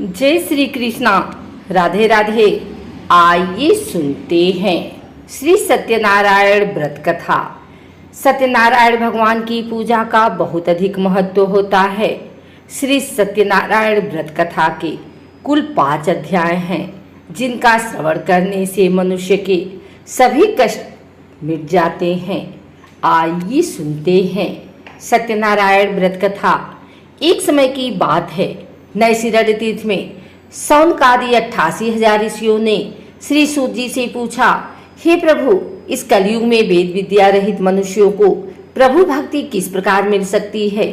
जय श्री कृष्णा। राधे राधे। आइए सुनते हैं श्री सत्यनारायण व्रत कथा। सत्यनारायण भगवान की पूजा का बहुत अधिक महत्व होता है। श्री सत्यनारायण व्रत कथा के कुल 5 अध्याय हैं, जिनका श्रवण करने से मनुष्य के सभी कष्ट मिट जाते हैं। आइए सुनते हैं सत्यनारायण व्रत कथा। एक समय की बात है, नैशिरण्य तीर्थ में सौनकादि 88,000 ऋषियों ने श्री सूत जी से पूछा, हे प्रभु, इस कलयुग में वेद विद्या रहित मनुष्यों को प्रभु भक्ति किस प्रकार मिल सकती है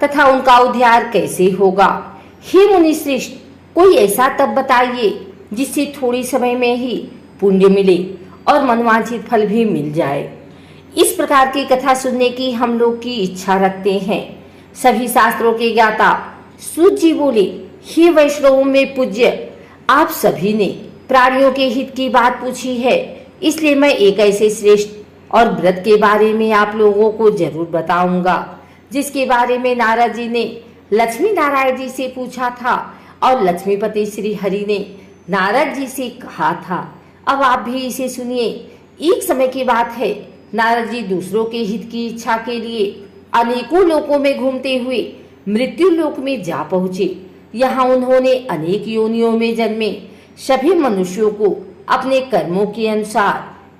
तथा उनका उद्धार कैसे होगा? हे मुनि श्रेष्ठ, कोई ऐसा तप बताइए जिससे थोड़ी समय में ही पुण्य मिले और मनवांछित फल भी मिल जाए। इस प्रकार की कथा सुनने की हम लोग की इच्छा रखते हैं। सभी शास्त्रों के ज्ञाता सूत जी बोले, हे वैष्णवों में पूज्य, आप सभी ने प्राणियों के हित की बात पूछी है, इसलिए मैं एक ऐसे श्रेष्ठ और व्रत के बारे में आप लोगों को जरूर बताऊंगा, जिसके बारे में नारद जी ने लक्ष्मी नारायण जी से पूछा था और लक्ष्मीपति श्री हरि ने नारद जी से कहा था। अब आप भी इसे सुनिए। एक समय की बात है, नारद जी दूसरों के हित की इच्छा के लिए अनेकों लोकों में घूमते हुए मृत्यु लोक में जा पहुंचे। यहाँ उन्होंने अनेक योनियों में जन्मे सभी मनुष्यों को अपने कर्मों के अनुसार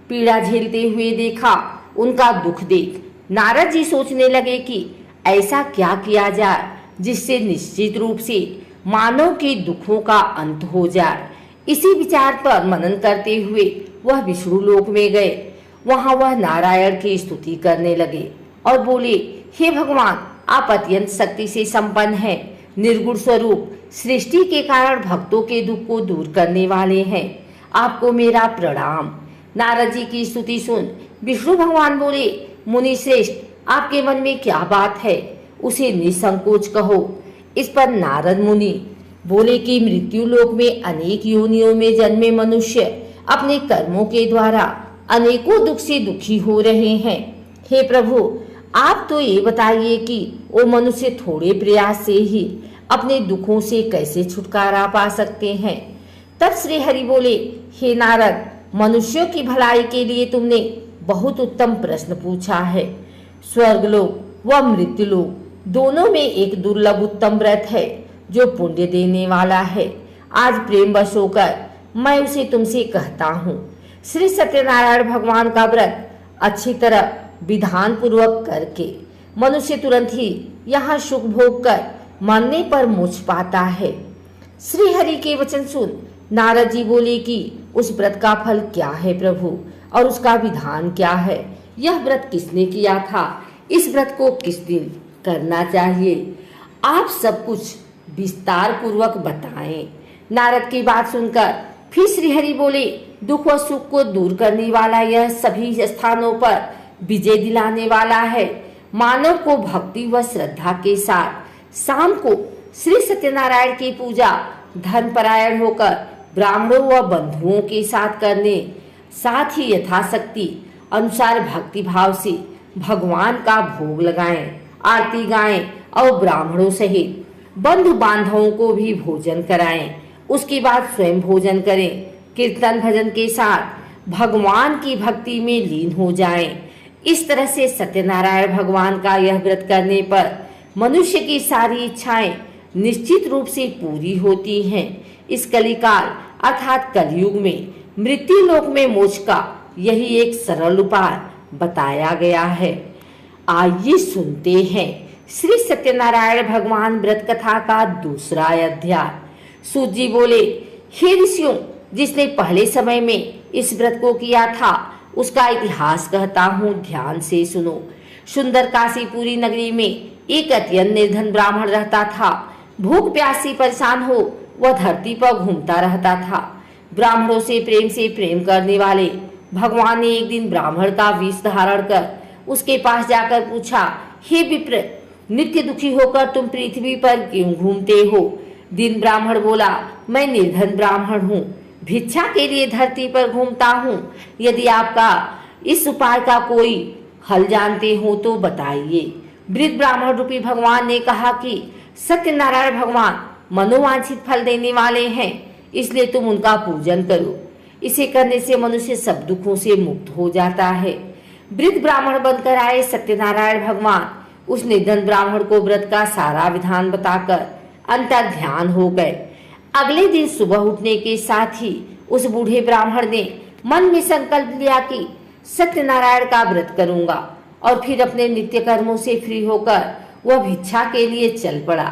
पीड़ा झेलते हुए देखा। उनका दुख देख नारद जी सोचने लगे कि ऐसा क्या किया जाए जिससे निश्चित रूप से मानव के दुखों का अंत हो जाए। इसी विचार पर मनन करते हुए वह विष्णु लोक में गए। वहां वह नारायण की स्तुति करने लगे और बोले, हे भगवान, आप अत्यंत शक्ति से संपन्न हैं, निर्गुण स्वरूप, सृष्टि के कारण भक्तों के दुख को दूर करने वाले हैं। आपको मेरा प्रणाम। नारद जी की स्तुति सुन विष्णु भगवान बोले, मुनि श्रेष्ठ, आपके मन में क्या बात है, उसे निसंकोच कहो। इस पर नारद मुनि बोले कि मृत्यु लोक में अनेक योनियों में जन्मे मनुष्य अपने कर्मों के द्वारा अनेकों दुख से दुखी हो रहे हैं। हे प्रभु, आप तो ये बताइए कि वो मनुष्य थोड़े प्रयास से ही अपने दुखों से कैसे छुटकारा पा सकते हैं। तब श्री हरि बोले, हे नारद, मनुष्यों की भलाई के लिए तुमने बहुत उत्तम प्रश्न पूछा है। स्वर्गलोक व मृत्युलोक दोनों में एक दुर्लभ उत्तम व्रत है जो पुण्य देने वाला है। आज प्रेम वश होकर मैं उसे तुमसे कहता हूँ। श्री सत्यनारायण भगवान का व्रत अच्छी तरह विधान पूर्वक करके मनुष्य तुरंत ही यहाँ सुख भोग कर मरने पर मोक्ष पाता है। श्री हरि के वचन सुन नारद जी बोले कि उस व्रत का फल क्या है प्रभु, और उसका विधान क्या है? यह व्रत किसने किया था? इस व्रत को किस दिन करना चाहिए? आप सब कुछ विस्तार पूर्वक बताएं। नारद की बात सुनकर फिर श्री हरि बोले, दुख व सुख को दूर करने वाला यह सभी स्थानों पर विजय दिलाने वाला है। मानव को भक्ति व श्रद्धा के साथ शाम को श्री सत्यनारायण की पूजा धर्म परायण होकर ब्राह्मणों व बंधुओं के साथ करने, साथ ही यथाशक्ति अनुसार भक्ति भाव से भगवान का भोग लगाएं, आरती गाएं और ब्राह्मणों सहित बंधु बांधवों को भी भोजन कराएं। उसके बाद स्वयं भोजन करें। कीर्तन भजन के साथ भगवान की भक्ति में लीन हो जाएं। इस तरह से सत्यनारायण भगवान का यह व्रत करने पर मनुष्य की सारी इच्छाएं निश्चित रूप से पूरी होती हैं। इस कलिकाल अर्थात कलयुग में मृत्यु लोक में मोक्ष का यही एक सरल उपाय बताया गया है। आइए सुनते हैं श्री सत्यनारायण भगवान व्रत कथा का दूसरा अध्याय। सूत जी बोले, हे ऋषियों, जिसने पहले समय में इस व्रत को किया था उसका इतिहास कहता हूँ, ध्यान से सुनो। सुंदर काशीपुरी नगरी में एक अत्यंत निर्धन ब्राह्मण रहता था। भूख प्यास से परेशान हो वह धरती पर घूमता रहता था। ब्राह्मणों से प्रेम करने वाले भगवान ने एक दिन ब्राह्मण का वेश धारण कर उसके पास जाकर पूछा, हे विप्र, नित्य दुखी होकर तुम पृथ्वी पर क्यों घूमते हो? दिन ब्राह्मण बोला, मैं निर्धन ब्राह्मण हूँ, भिक्षा के लिए धरती पर घूमता हूँ। यदि आपका इस उपाय का कोई हल जानते हो तो बताइए। वृद्ध ब्राह्मण रूपी भगवान ने कहा कि सत्यनारायण भगवान मनोवांछित फल देने वाले हैं, इसलिए तुम उनका पूजन करो। इसे करने से मनुष्य सब दुखों से मुक्त हो जाता है। वृद्ध ब्राह्मण बनकर आए सत्यनारायण भगवान उस निर्धन ब्राह्मण को व्रत का सारा विधान बताकर अंतर ध्यान हो गए। अगले दिन सुबह उठने के साथ ही उस बूढ़े ब्राह्मण ने मन में संकल्प लिया कि सत्यनारायण का व्रत करूंगा, और फिर अपने नित्य कर्मों से फ्री होकर वह भिक्षा के लिए चल पड़ा।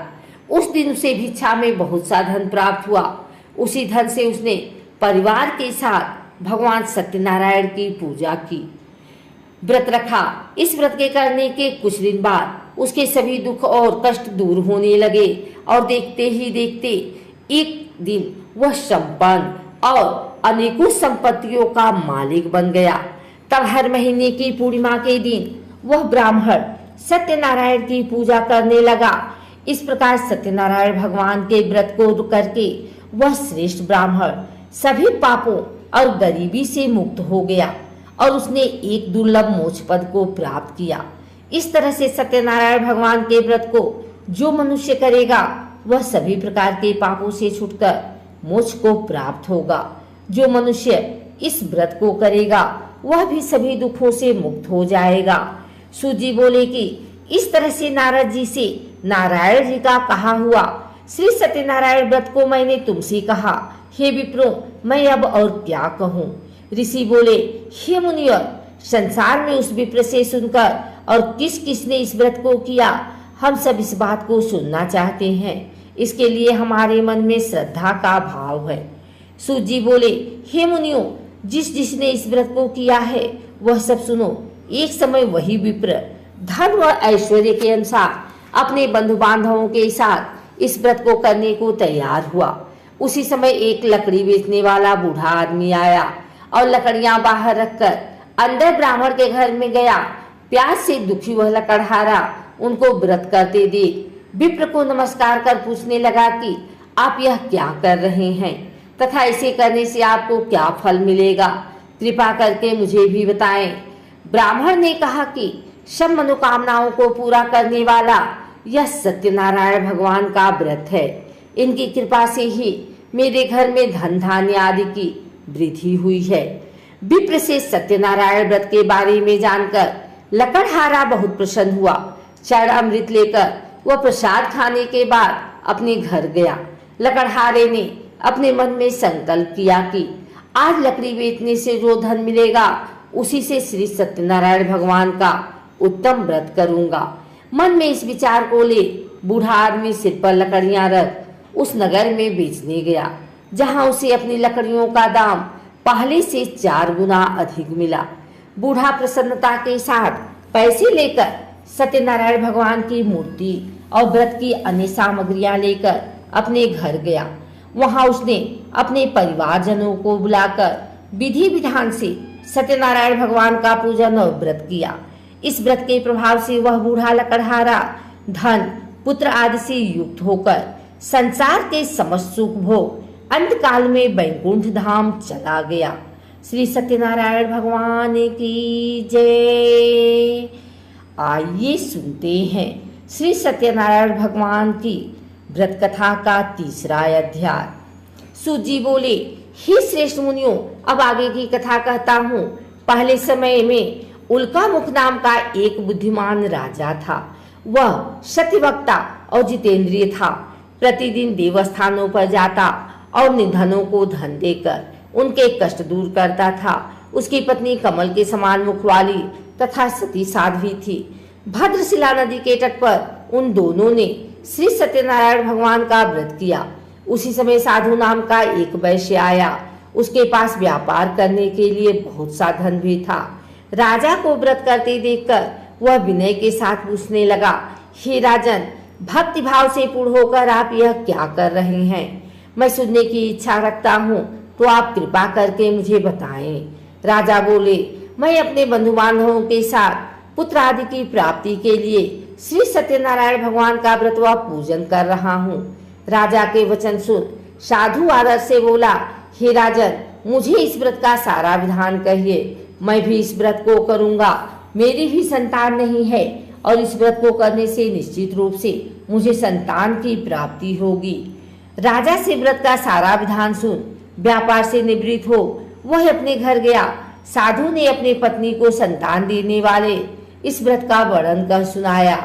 उस दिन उसे भिक्षा में बहुत सा धन प्राप्त हुआ। उसी धन से उसने परिवार के साथ भगवान सत्यनारायण की पूजा की, व्रत रखा। इस व्रत के करने के कुछ दिन बाद उसके सभी दुख और कष्ट दूर होने लगे और देखते ही देखते एक दिन वह संपन्न और अनेकों संपत्तियों का मालिक बन गया। तब हर महीने की पूर्णिमा के दिन वह ब्राह्मण सत्यनारायण की पूजा करने लगा। इस प्रकार सत्यनारायण भगवान के व्रत को करके वह श्रेष्ठ ब्राह्मण सभी पापों और गरीबी से मुक्त हो गया और उसने एक दुर्लभ मोक्ष पद को प्राप्त किया। इस तरह से सत्यनारायण भगवान के व्रत को जो मनुष्य करेगा वह सभी प्रकार के पापों से छूटकर मोक्ष को प्राप्त होगा। जो मनुष्य इस व्रत को करेगा वह भी सभी दुखों से मुक्त हो जाएगा। सूत जी बोले कि इस तरह से नारद जी से नारायण जी का कहा हुआ श्री सत्यनारायण व्रत को मैंने तुमसे कहा। हे विप्रो, मैं अब और क्या कहूँ। ऋषि बोले, हे मुनिवर, संसार में उस विप्र से सुनकर और किस किसने इस व्रत को किया, हम सब इस बात को सुनना चाहते हैं। इसके लिए हमारे मन में श्रद्धा का भाव है। सूत जी बोले, हे मुनियों, जिसने इस व्रत को किया है वह सब सुनो। एक समय वही विप्र धन व ऐश्वर्य के अनुसार अपने बंधु बांधवों के साथ इस व्रत को करने को तैयार हुआ। उसी समय एक लकड़ी बेचने वाला बूढ़ा आदमी आया और लकड़ियां बाहर रखकर अंदर ब्राह्मण के घर में गया। प्यास से दुखी वह लकड़हारा उनको व्रत करते देख विप्र को नमस्कार कर पूछने लगा कि आप यह क्या कर रहे हैं तथा इसे करने से आपको क्या फल मिलेगा, कृपा करके मुझे भी बताएं। ब्राह्मण ने कहा कि सब मनोकामनाओं को पूरा करने वाला यह सत्यनारायण भगवान का व्रत है। इनकी कृपा से ही मेरे घर में धन धान्य आदि की वृद्धि हुई है। विप्र से सत्यनारायण व्रत के बारे में जानकर लकड़हारा बहुत प्रसन्न हुआ। चरणामृत लेकर वह प्रसाद खाने के बाद अपने घर गया। लकड़हारे ने अपने मन में संकल्प किया कि आज लकड़ी बेचने से जो धन मिलेगा उसी से श्री सत्यनारायण भगवान का उत्तम व्रत करूंगा। मन में इस विचार को ले बूढ़ा आदमी सिर पर लकड़ियां रख उस नगर में बेचने गया, जहां उसे अपनी लकड़ियों का दाम पहले से 4 गुना अधिक मिला। बूढ़ा प्रसन्नता के साथ पैसे लेकर सत्यनारायण भगवान की मूर्ति और व्रत की अन्य सामग्रियां लेकर अपने घर गया। वहां उसने अपने परिवारजनों को बुलाकर विधि विधान से सत्यनारायण भगवान का पूजन और व्रत किया। इस व्रत के प्रभाव से वह बूढ़ा लकड़हारा धन पुत्र आदि से युक्त होकर संसार के समस्त सुख भोग अंत काल में वैकुंठ धाम चला गया। श्री सत्यनारायण भगवान की जय। आइए सुनते हैं श्री सत्यनारायण भगवान की व्रत कथा का 3रा अध्याय। सूत जी बोले, हे श्रेष्ठ मुनियों, अब आगे की कथा कहता हूँ। पहले समय में उल्का मुख नाम का एक बुद्धिमान राजा था। वह सत्यवक्ता और जितेंद्रिय था। प्रतिदिन देवस्थानों पर जाता और निर्धनों को धन देकर उनके कष्ट दूर करता था। उसकी पत्नी कमल के समान मुख वाली तथा सती साध्वी थी। भद्रशिला नदी के तट पर उन दोनों ने श्री सत्यनारायण भगवान का व्रत किया। उसी समय साधु नाम का एक वैश्य आया। उसके पास व्यापार करने के लिए बहुत सा धन भी था। राजा को व्रत करते देखकर वह विनय के साथ पूछने लगा, हे राजन, भक्ति भाव से पूर्ण होकर आप यह क्या कर रहे हैं? मैं सुनने की इच्छा रखता हूँ, तो आप कृपा करके मुझे बताएं। राजा बोले, मैं अपने बंधु बांधवों के साथ पुत्र आदि की प्राप्ति के लिए श्री सत्यनारायण भगवान का व्रत व पूजन कर रहा हूँ। राजा के वचन सुन साधु आदर से बोला, हे राजन, मुझे इस व्रत का सारा विधान कहिए। मैं भी इस व्रत को करूंगा। मेरी भी संतान नहीं है और इस व्रत को करने से निश्चित रूप से मुझे संतान की प्राप्ति होगी। राजा से व्रत का सारा विधान सुन व्यापार से निवृत्त हो वह अपने घर गया। साधु ने अपनी पत्नी को संतान देने वाले इस व्रत का वर्णन कर सुनाया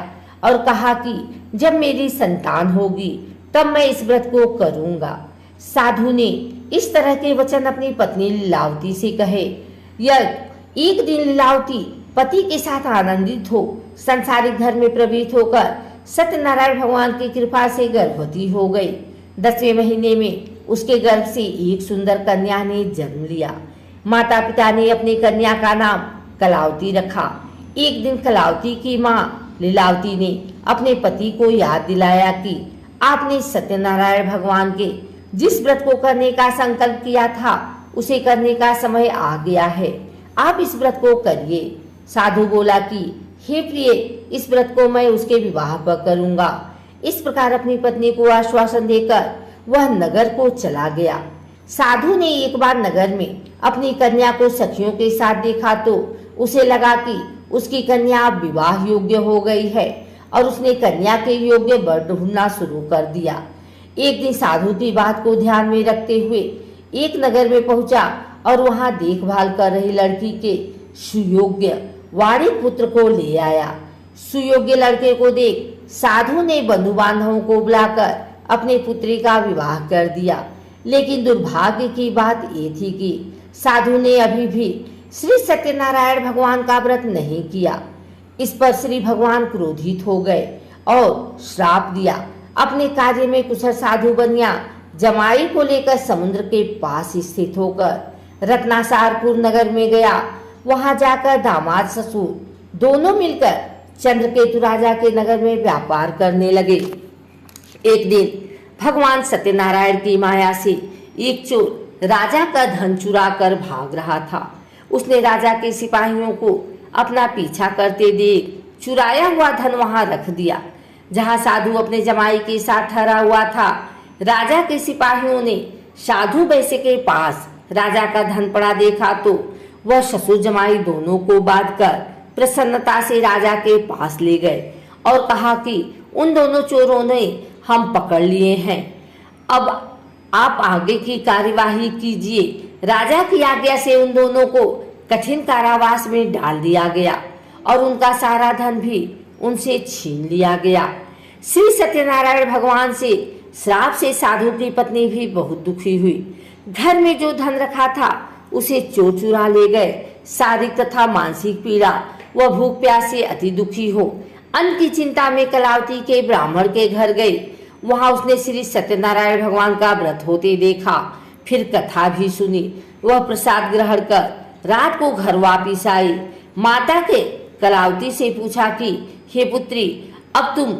और कहा कि जब मेरी संतान होगी तब मैं इस व्रत को करूंगा। साधु ने इस तरह के वचन अपनी पत्नी लीलावती से कहे। एक दिन लीलावती पति के साथ आनंदित हो संसारिक धर्म में प्रवृत्त होकर सत्यनारायण भगवान की कृपा से गर्भवती हो गई। 10वें महीने में उसके गर्भ से एक सुंदर कन्या ने जन्म लिया। माता पिता ने अपनी कन्या का नाम कलावती रखा। एक दिन कलावती की माँ लीलावती ने अपने पति को याद दिलाया कि आपने सत्यनारायण भगवान के जिस व्रत को करने का संकल्प किया था उसे करने का समय आ गया है, आप इस व्रत को करिए। साधु बोला कि हे प्रिय, इस व्रत को मैं उसके विवाह पर करूंगा। इस प्रकार अपनी पत्नी को आश्वासन देकर वह नगर को चला गया। साधु ने एक बार नगर में अपनी कन्या को सखियों के साथ देखा तो उसे लगा कि उसकी कन्या अब विवाह योग्य हो गई है और उसने कन्या के योग्य वर ढूंढना शुरू कर दिया। एक दिन साधु की बात को ध्यान में रखते हुए एक नगर में पहुंचा और वहां देखभाल कर रही लड़की के सुयोग्य वाणिक पुत्र को ले आया। सुयोग्य लड़के को देख साधु ने बंधु बांधवों को बुलाकर अपने पुत्री का विवाह कर दिया। लेकिन दुर्भाग्य की बात ये थी कि साधु ने अभी भी श्री सत्यनारायण भगवान का व्रत नहीं किया। इस पर श्री भगवान क्रोधित हो गए और श्राप दिया। अपने कार्य में कुशल साधु बनिया जमाई को लेकर समुद्र के पास स्थित होकर रत्नासारपुर नगर में गया। वहां जाकर दामाद ससुर दोनों मिलकर चंद्रकेतु राजा के नगर में व्यापार करने लगे। एक दिन भगवान सत्यनारायण की माया से एक चोर राजा का धन चुरा कर भाग रहा था। उसने राजा के सिपाहियों को अपना पीछा करते देख चुराया हुआ धन वहां रख दिया जहां साधु अपने जमाई के साथ ठहरा हुआ था। राजा के सिपाहियों ने साधु वैश्य के पास राजा का धन पड़ा देखा तो वह ससुर जमाई दोनों को बांधकर प्रसन्नता से राजा के पास ले गए और कहा कि उन दोनों चोरों ने हम पकड़ लिए हैं, अब आप आगे की कार्यवाही कीजिए। राजा की आज्ञा से उन दोनों को कठिन कारावास में डाल दिया गया और उनका सारा धन भी उनसे छीन लिया गया। श्री सत्यनारायण भगवान से श्राप से साधु की पत्नी भी बहुत दुखी हुई। घर में जो धन रखा था उसे चोर चुरा ले गए। शारीरिक तथा मानसिक पीड़ा व भूख प्यास से अति दुखी हो अन्न की चिंता में कलावती के ब्राह्मण के घर गई। वहां उसने श्री सत्यनारायण भगवान का व्रत होते देखा, फिर कथा भी सुनी। वह प्रसाद ग्रहण कर रात को घर वापिस आई। माता के कलावती से पूछा कि हे पुत्री, अब तुम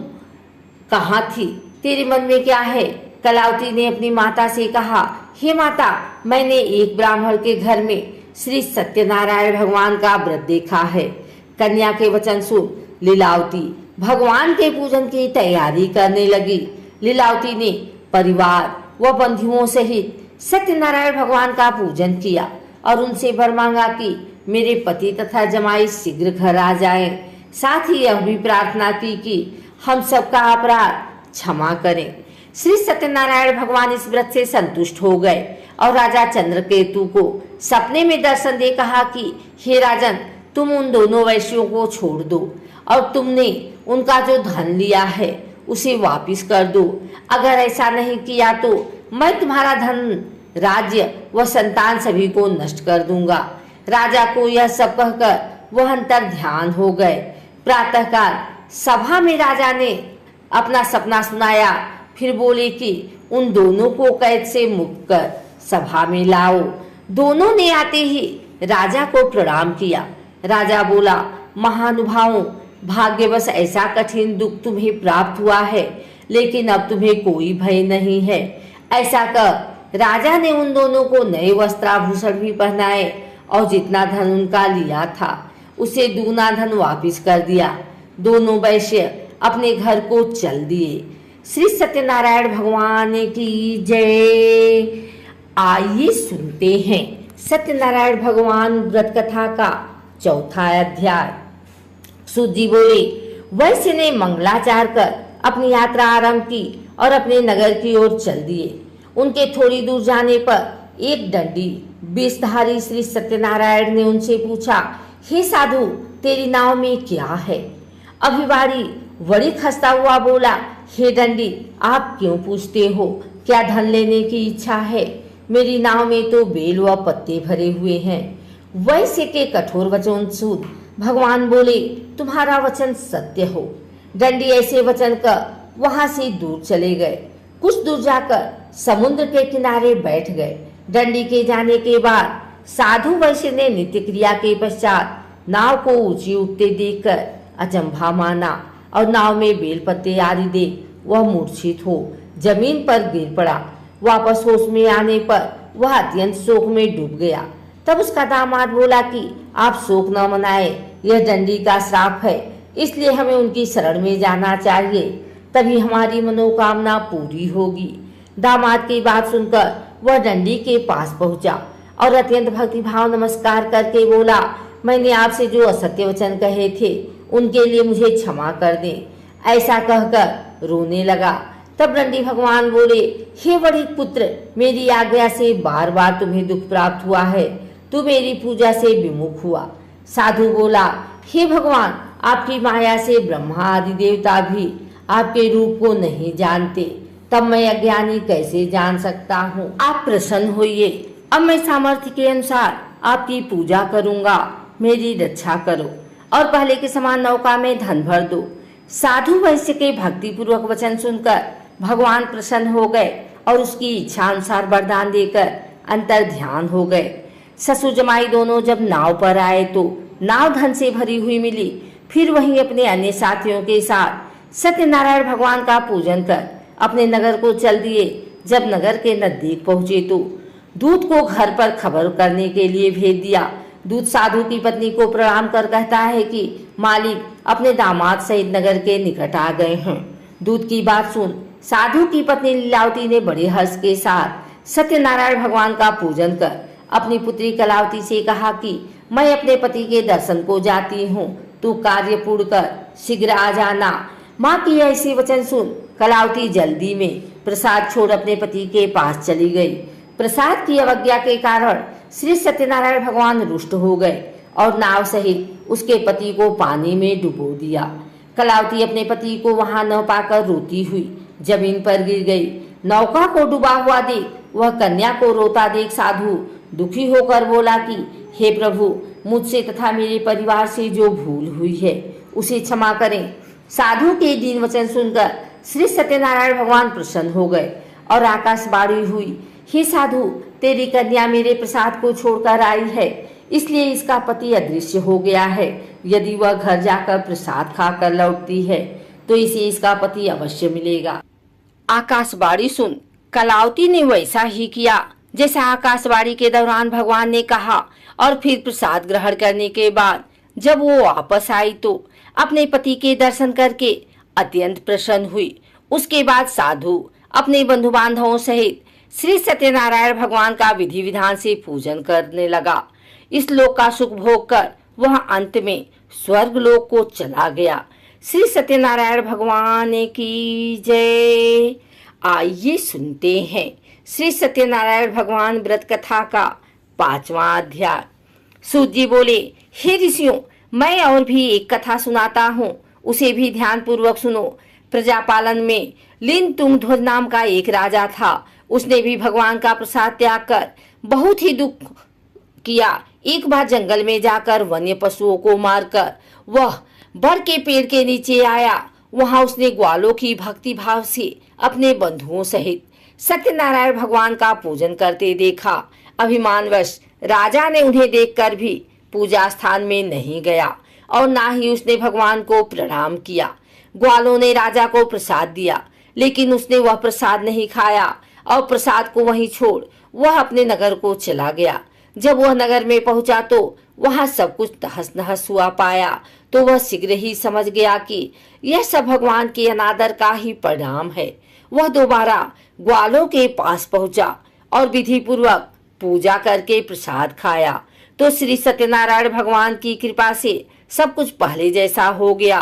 कहाँ थी, तेरे मन में क्या है? कलावती ने अपनी माता से कहा, हे माता, मैंने एक ब्राह्मण के घर में श्री सत्यनारायण भगवान का व्रत देखा है। कन्या के वचन सुन लीलावती भगवान के पूजन की तैयारी करने लगी। लीलावती ने परिवार व बंधुओं सहित सत्यनारायण भगवान का पूजन किया और उनसे वर मांगा कि मेरे पति तथा जमाई शीघ्र घर आ जाएं। साथ ही यह भी प्रार्थना की कि हम सबका अपराध क्षमा करें। श्री सत्यनारायण भगवान इस व्रत से संतुष्ट हो गए और राजा चंद्रकेतु को सपने में दर्शन दे कहा कि हे राजन, तुम उन दोनों वैश्यों को छोड़ दो और तुमने उनका जो धन लिया है उसे वापिस कर दो। अगर ऐसा नहीं किया तो मैं तुम्हारा धन, राज्य व संतान सभी को नष्ट कर दूंगा। राजा को यह सब कहकर वह अंतर ध्यान हो गए। प्रातःकाल सभा में राजा ने अपना सपना सुनाया, फिर बोले कि उन दोनों को कैद से मुक्त कर सभा में लाओ। दोनों ने आते ही राजा को प्रणाम किया। राजा बोला, महानुभावों, भाग्यवश ऐसा कठिन दुख तुम्हें प्राप्त हुआ है, लेकिन अब तुम्हें कोई भय नहीं है। ऐसा कर राजा ने उन दोनों को नए वस्त्राभूषण भी पहनाए और जितना धन उनका लिया था उसे दूना धन वापिस कर दिया। दोनों वैश्य अपने घर को चल दिए। श्री सत्यनारायण भगवान की जय। आइए सुनते हैं सत्यनारायण भगवान व्रत कथा का चौथा अध्याय। सूत जी बोले, वैश्य ने मंगलाचार कर अपनी यात्रा आरंभ की और अपने नगर की ओर चल दिए। उनके थोड़ी दूर जाने पर एक दंडी बेशधारी श्री सत्यनारायण ने उनसे पूछा, हे साधु, तेरी नाव में क्या है? अभिवाड़ी बड़ी खस्ता हुआ बोला, हे दंडी, आप क्यों पूछते हो? क्या धन लेने की इच्छा है? मेरी नाव में तो बेल व पत्ते भरे हुए हैं। वैश्य के कठोर वचन सुन भगवान बोले, तुम्हारा वचन सत्य हो। दंडी ऐसे वचन कर वहां से दूर चले गए। कुछ दूर जाकर समुद्र के किनारे बैठ गए। दंडी के जाने के बाद साधु वैश्य ने नित्य क्रिया के पश्चात नाव को ऊंची उठते देखकर अचंभा माना और नाव में बेलपत्ते आदि देख वह मूर्छित हो जमीन पर गिर पड़ा। वापस होश में आने पर वह अत्यंत शोक में डूब गया। तब उसका दामाद बोला कि आप शोक न मनाए, यह दंडी का श्राप है, इसलिए हमें उनकी शरण में जाना चाहिए, तभी हमारी मनोकामना पूरी होगी। दामाद की बात सुनकर वह दंडी के पास पहुंचा और अत्यंत भक्तिभाव नमस्कार करके बोला, मैंने आपसे जो असत्य वचन कहे थे उनके लिए मुझे क्षमा कर दें। ऐसा कहकर रोने लगा। तब दंडी भगवान बोले, हे बड़े पुत्र, मेरी आज्ञा से बार बार तुम्हें दुख प्राप्त हुआ है, तू मेरी पूजा से विमुख हुआ। साधु बोला, हे भगवान, आपकी माया से ब्रह्मा आदि देवता भी आपके रूप को नहीं जानते, तब मैं अज्ञानी कैसे जान सकता हूँ? आप प्रसन्न होइए, अब मैं सामर्थ्य के अनुसार आपकी पूजा करूँगा, मेरी रक्षा करो और पहले के समान नौका में धन भर दो। साधु वैश्य के भक्ति पूर्वक वचन सुनकर भगवान प्रसन्न हो गए और उसकी इच्छा अनुसार वरदान देकर अंतर ध्यान हो गए। ससुर जमाई दोनों जब नाव पर आए तो नाव धन से भरी हुई मिली। फिर वहीं अपने अन्य साथियों के साथ सत्यनारायण भगवान का पूजन कर अपने नगर को चल दिए। जब नगर के नजदीक पहुंचे तो दूत को घर पर खबर करने के लिए भेज दिया। दूत साधु की पत्नी को प्रणाम कर कहता है कि मालिक अपने दामाद सहित नगर के निकट आ गए हैं। दूत की बात सुन साधु की पत्नी लीलावती ने बड़े हर्ष के साथ सत्यनारायण भगवान का पूजन कर अपनी पुत्री कलावती से कहा कि मैं अपने पति के दर्शन को जाती हूँ, तू कार्य पूर्ण कर शीघ्र आ जाना। माँ की ऐसी वचन सुन कलावती जल्दी में प्रसाद छोड़ अपने पति के पास चली गई। प्रसाद की अवज्ञा के कारण श्री सत्यनारायण भगवान रुष्ट हो गए और नाव सहित उसके पति को पानी में डुबो दिया। कलावती अपने पति को वहां न पाकर रोती हुई जमीन पर गिर गई। नौका को डूबा हुआ देख वह कन्या को रोता देख साधु दुखी होकर बोला कि हे प्रभु, मुझसे तथा मेरे परिवार से जो भूल हुई है उसे क्षमा करें। साधु के दीन वचन सुनकर श्री सत्यनारायण भगवान प्रसन्न हो गए और आकाशवाणी हुई, हे साधु, तेरी कन्या मेरे प्रसाद को छोड़कर आई है, इसलिए इसका पति अदृश्य हो गया है। यदि वह घर जाकर प्रसाद खाकर लौटती है तो इसे इसका पति अवश्य मिलेगा। आकाशवाणी सुन कलावती ने वैसा ही किया जैसा आकाशवाणी के दौरान भगवान ने कहा और फिर प्रसाद ग्रहण करने के बाद जब वो वापस आई तो अपने पति के दर्शन करके अत्यंत प्रसन्न हुई। उसके बाद साधु अपने बंधु बांधवों सहित श्री सत्यनारायण भगवान का विधि विधान से पूजन करने लगा। इस लोक का सुख भोग कर वह अंत में स्वर्ग लोक को चला गया। श्री सत्यनारायण भगवान की जय। आइए सुनते हैं श्री सत्यनारायण भगवान व्रत कथा का 5वां अध्याय। सूत जी बोले, हे ऋषियों, मैं और भी एक कथा सुनाता हूँ, उसे भी ध्यान पूर्वक सुनो। प्रजापालन में लिन तुंगध्वज नाम का एक राजा था। उसने भी भगवान का प्रसाद त्याग कर बहुत ही दुख किया। एक बार जंगल में जाकर वन्य पशुओं को मारकर वह बर के पेड़ के नीचे आया। वहां उसने ग्वालों की भक्ति भाव से अपने बंधुओं सहित सत्यनारायण भगवान का पूजन करते देखा। अभिमानवश राजा ने उन्हें देखकर भी पूजा स्थान में नहीं गया और ना ही उसने भगवान को प्रणाम किया। ग्वालों ने राजा को प्रसाद दिया, लेकिन उसने वह प्रसाद नहीं खाया और प्रसाद को वहीं छोड़ वह अपने नगर को चला गया। जब वह नगर में पहुंचा तो वहां सब कुछ तहस नहस हुआ पाया तो वह शीघ्र ही समझ गया कि यह सब भगवान के अनादर का ही परिणाम है। वह दोबारा ग्वालों के पास पहुंचा और विधि पूर्वक पूजा करके प्रसाद खाया तो श्री सत्यनारायण भगवान की कृपा से सब कुछ पहले जैसा हो गया।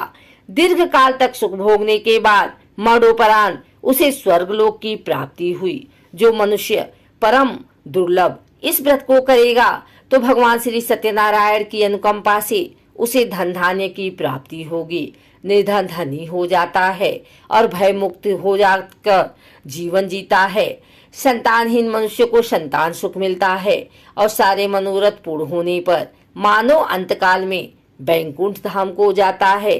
दीर्घ काल तक सुख भोगने के बाद मरणोपरांत उसे स्वर्गलोक की प्राप्ति हुई। जो मनुष्य परम दुर्लभ इस व्रत को करेगा तो भगवान श्री सत्यनारायण की अनुकंपा से उसे धन धान्य की प्राप्ति होगी। निर्धन धनी हो जाता है और भय मुक्त हो जाकर जीवन जीता है। संतानहीन मनुष्य को संतान सुख मिलता है और सारे मनोरथ पूर्ण होने पर मानव अंतकाल में बैकुंठ धाम को जाता है।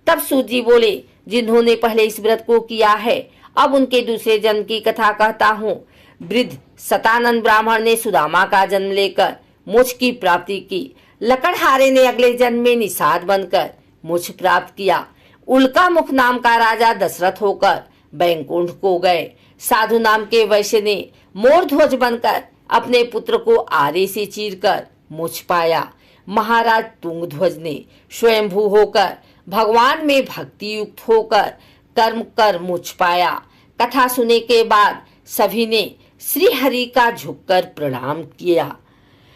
तब सूत जी बोले, जिन्होंने पहले इस व्रत को किया है अब उनके दूसरे जन्म की कथा कहता हूँ। वृद्ध सतानंद ब्राह्मण ने सुदामा का जन्म लेकर मोक्ष की प्राप्ति की। लकड़हारे ने अगले जन्म में निषाद बनकर मोक्ष प्राप्त किया। उल्का मुख नाम का राजा दशरथ होकर बैकुंठ को गए। साधु नाम के वैश्य ने मोर ध्वज बनकर अपने पुत्र को आरे से चीरकर मोक्ष पाया। महाराज तुंगध्वज ने स्वयंभू होकर भगवान में भक्ति युक्त होकर कर्म कर मोक्ष पाया। कथा सुनने के बाद सभी ने श्री हरि का झुककर प्रणाम किया।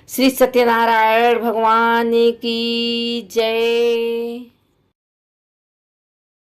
श्री सत्यनारायण भगवान की जय।